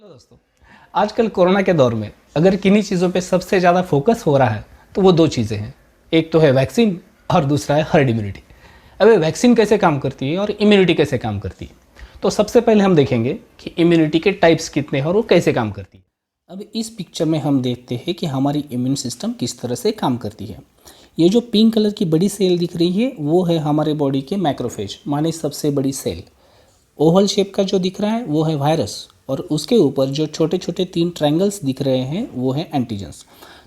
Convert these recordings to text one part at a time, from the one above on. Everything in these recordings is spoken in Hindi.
हेलो दोस्तों, आजकल कोरोना के दौर में अगर किन्हीं चीज़ों पे सबसे ज़्यादा फोकस हो रहा है तो वो दो चीज़ें हैं। एक तो है वैक्सीन और दूसरा है हर्ड इम्यूनिटी। अब ये वैक्सीन कैसे काम करती है और इम्यूनिटी कैसे काम करती है, तो सबसे पहले हम देखेंगे कि इम्यूनिटी के टाइप्स कितने हैं और वो कैसे काम करती है। अब इस पिक्चर में हम देखते हैं कि हमारी इम्यून सिस्टम किस तरह से काम करती है। ये जो पिंक कलर की बड़ी सेल दिख रही है वो है हमारे बॉडी के मैक्रोफेज, माने सबसे बड़ी सेल। ओवल शेप का जो दिख रहा है वो है वायरस और उसके ऊपर जो छोटे छोटे 3 ट्रायंगल्स दिख रहे हैं वो है एंटीजन्स।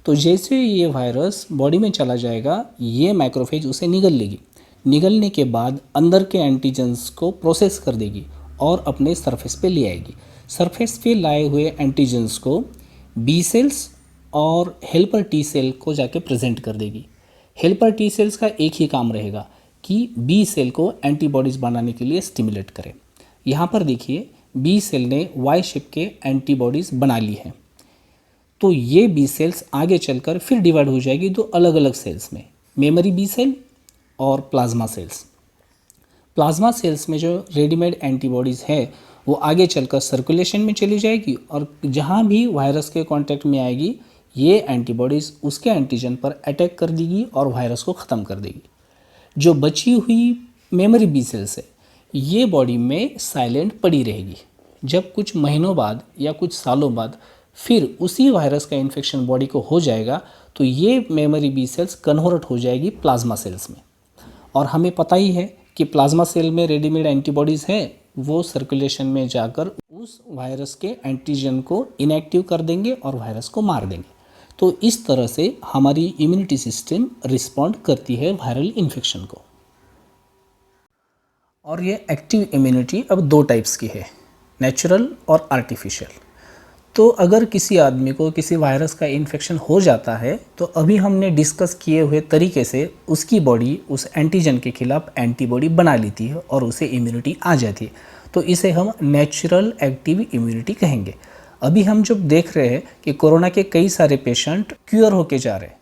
तो जैसे ये वायरस बॉडी में चला जाएगा ये मैक्रोफेज उसे निगल लेगी। निगलने के बाद अंदर के एंटीजन्स को प्रोसेस कर देगी और अपने सरफेस पे ले आएगी। सरफेस पे लाए हुए एंटीजन्स को बी सेल्स और हेल्पर टी सेल को जाके प्रेजेंट कर देगी। हेल्पर टी सेल्स का एक ही काम रहेगा कि बी सेल को एंटीबॉडीज़ बनाने के लिए स्टिमुलेट करें। यहाँ पर देखिए बी सेल ने वाई शेप के एंटीबॉडीज़ बना ली हैं। तो ये बी सेल्स आगे चलकर फिर डिवाइड हो जाएगी दो अलग अलग सेल्स में, मेमोरी बी सेल और प्लाज्मा सेल्स। प्लाज्मा सेल्स में जो रेडीमेड एंटीबॉडीज़ है वो आगे चलकर सर्कुलेशन में चली जाएगी और जहाँ भी वायरस के कांटेक्ट में आएगी ये एंटीबॉडीज़ उसके एंटीजन पर अटैक कर देगी और वायरस को ख़त्म कर देगी। जो बची हुई मेमोरी बी सेल्स है ये बॉडी में साइलेंट पड़ी रहेगी। जब कुछ महीनों बाद या कुछ सालों बाद फिर उसी वायरस का इन्फेक्शन बॉडी को हो जाएगा तो ये मेमोरी बी सेल्स कन्वर्ट हो जाएगी प्लाज्मा सेल्स में। और हमें पता ही है कि प्लाज्मा सेल में रेडीमेड एंटीबॉडीज़ हैं, वो सर्कुलेशन में जाकर उस वायरस के एंटीजन को इनएक्टिव कर देंगे और वायरस को मार देंगे। तो इस तरह से हमारी इम्यूनिटी सिस्टम रिस्पॉन्ड करती है वायरल इन्फेक्शन को। और ये एक्टिव इम्यूनिटी अब दो टाइप्स की है, नेचुरल और आर्टिफिशियल। तो अगर किसी आदमी को किसी वायरस का इन्फेक्शन हो जाता है तो अभी हमने डिस्कस किए हुए तरीके से उसकी बॉडी उस एंटीजन के खिलाफ एंटीबॉडी बना लेती है और उसे इम्यूनिटी आ जाती है। तो इसे हम नेचुरल एक्टिव इम्यूनिटी कहेंगे। अभी हम जब देख रहे हैं कि कोरोना के कई सारे पेशेंट क्योर होके जा रहे हैं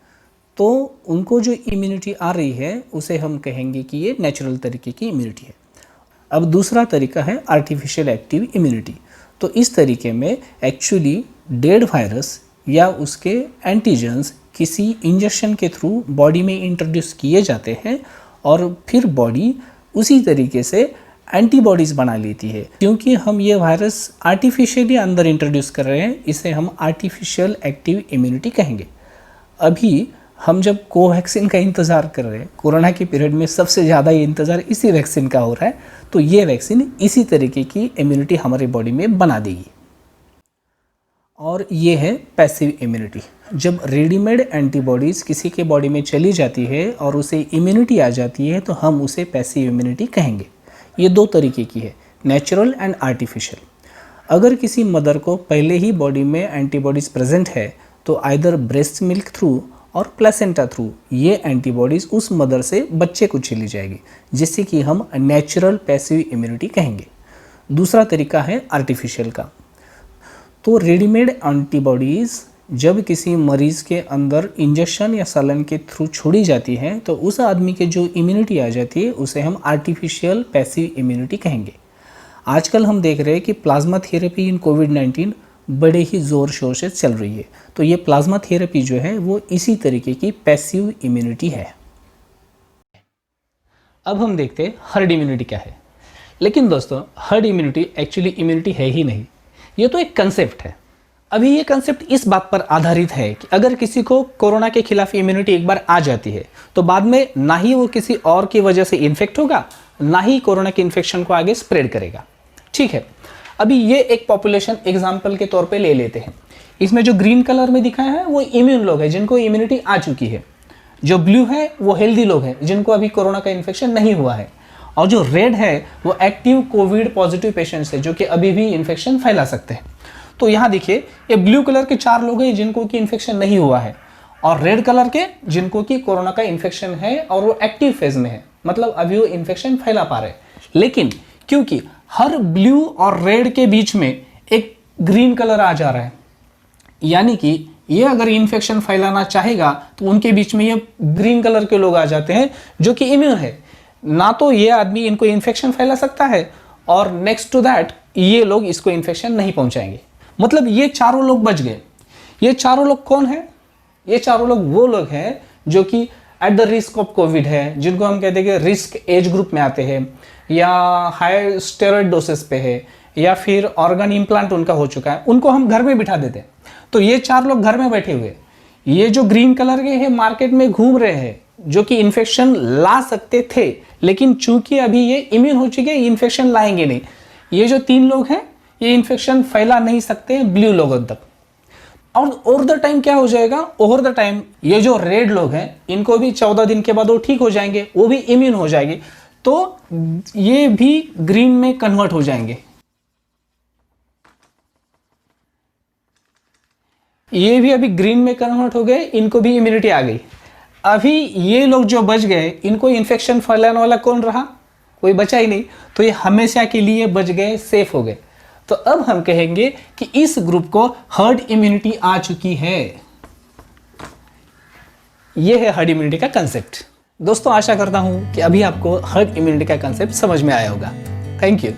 तो उनको जो इम्यूनिटी आ रही है उसे हम कहेंगे कि ये नेचुरल तरीके की इम्यूनिटी है। अब दूसरा तरीका है आर्टिफिशियल एक्टिव इम्यूनिटी। तो इस तरीके में एक्चुअली डेड वायरस या उसके एंटीजन्स किसी इंजेक्शन के थ्रू बॉडी में इंट्रोड्यूस किए जाते हैं और फिर बॉडी उसी तरीके से एंटीबॉडीज़ बना लेती है। क्योंकि हम ये वायरस आर्टिफिशियली अंदर इंट्रोड्यूस कर रहे हैं इसे हम आर्टिफिशियल एक्टिव इम्यूनिटी कहेंगे। अभी हम जब कोवैक्सीन का इंतज़ार कर रहे हैं, कोरोना के पीरियड में सबसे ज़्यादा ये इंतज़ार इसी वैक्सीन का हो रहा है, तो ये वैक्सीन इसी तरीके की इम्यूनिटी हमारे बॉडी में बना देगी। और ये है पैसिव इम्यूनिटी। जब रेडीमेड एंटीबॉडीज़ किसी के बॉडी में चली जाती है और उसे इम्यूनिटी आ जाती है तो हम उसे पैसिव इम्यूनिटी कहेंगे। ये दो तरीके की है, नेचुरल एंड आर्टिफिशियल। अगर किसी मदर को पहले ही बॉडी में एंटीबॉडीज़ प्रेजेंट है तो आइदर ब्रेस्ट मिल्क थ्रू और प्लेसेंटा थ्रू ये एंटीबॉडीज़ उस मदर से बच्चे को चली जाएगी, जिससे कि हम नेचुरल पैसिव इम्यूनिटी कहेंगे। दूसरा तरीका है आर्टिफिशियल का। तो रेडीमेड एंटीबॉडीज़ जब किसी मरीज़ के अंदर इंजेक्शन या सलन के थ्रू छोड़ी जाती हैं तो उस आदमी के जो इम्यूनिटी आ जाती है उसे हम आर्टिफिशियल पैसिव इम्यूनिटी कहेंगे। आजकल हम देख रहे हैं कि प्लाज्मा थेरेपी इन कोविड-19 बड़े ही ज़ोर शोर से चल रही है। तो ये प्लाज्मा थेरेपी जो है वो इसी तरीके की पैसिव इम्यूनिटी है। अब हम देखते हैं हर्ड इम्यूनिटी क्या है। लेकिन दोस्तों हर्ड इम्यूनिटी एक्चुअली इम्यूनिटी है ही नहीं, ये तो एक कंसेप्ट है। अभी ये कंसेप्ट इस बात पर आधारित है कि अगर किसी को कोरोना के खिलाफ इम्यूनिटी एक बार आ जाती है तो बाद में ना ही वो किसी और की वजह से इन्फेक्ट होगा, ना ही कोरोना के इन्फेक्शन को आगे स्प्रेड करेगा। ठीक है, अभी ये एक पॉपुलेशन एग्जाम्पल के तौर पे ले लेते हैं। इसमें जो ग्रीन कलर में दिखाया है वो इम्यून लोग हैं जिनको इम्यूनिटी आ चुकी है। जो ब्लू है वो हेल्दी लोग हैं जिनको अभी कोरोना का इन्फेक्शन नहीं हुआ है। और जो रेड है वो एक्टिव कोविड पॉजिटिव पेशेंट्स है जो कि अभी भी इन्फेक्शन फैला सकते हैं। तो यहाँ देखिए ये ब्लू कलर के 4 लोग हैं जिनको कि इन्फेक्शन नहीं हुआ है और रेड कलर के जिनको कि कोरोना का इन्फेक्शन है और वो एक्टिव फेज में है, मतलब अभी वो इन्फेक्शन फैला पा रहे हैं। लेकिन क्योंकि हर ब्लू और रेड के बीच में एक ग्रीन कलर आ जा रहा है, यानी कि ये अगर इन्फेक्शन फैलाना चाहेगा तो उनके बीच में ये ग्रीन कलर के लोग आ जाते हैं जो कि इम्यून है। ना तो ये आदमी इनको इन्फेक्शन फैला सकता है और नेक्स्ट टू दैट ये लोग इसको इन्फेक्शन नहीं पहुंचाएंगे। मतलब ये चारों लोग बच गए। ये चारों लोग कौन है? ये चारों लोग वो लोग हैं जो कि at the risk of Covid है, जिनको हम कहते हैं कि रिस्क एज ग्रुप में आते हैं, या हाई स्टेरॉइड डोसेस पे है, या फिर ऑर्गन इम्प्लांट उनका हो चुका है, उनको हम घर में बिठा देते हैं। तो ये चार लोग घर में बैठे हुए, ये जो ग्रीन कलर के हैं मार्केट में घूम रहे हैं, जो कि इन्फेक्शन ला सकते थे, लेकिन चूंकि अभी ये इम्यून हो चुके हैं, इन्फेक्शन लाएंगे नहीं। ये जो 3 लोग हैं ये इन्फेक्शन फैला नहीं सकते ब्लू लोगों तक। और ओवर द टाइम क्या हो जाएगा? ओवर द टाइम ये जो रेड लोग हैं इनको भी 14 दिन के बाद वो ठीक हो जाएंगे, वो भी इम्यून हो जाएंगे, तो ये भी ग्रीन में कन्वर्ट हो जाएंगे। ये भी अभी ग्रीन में कन्वर्ट हो गए, इनको भी इम्यूनिटी आ गई। अभी ये लोग जो बच गए, इनको इन्फेक्शन फैलाने वाला कौन रहा? कोई बचा ही नहीं, तो ये हमेशा के लिए बच गए, सेफ हो गए। तो अब हम कहेंगे कि इस ग्रुप को हर्ड इम्यूनिटी आ चुकी है। यह है हर्ड इम्यूनिटी का कंसेप्ट। दोस्तों आशा करता हूं कि अभी आपको हर्ड इम्यूनिटी का कंसेप्ट समझ में आया होगा। Thank you.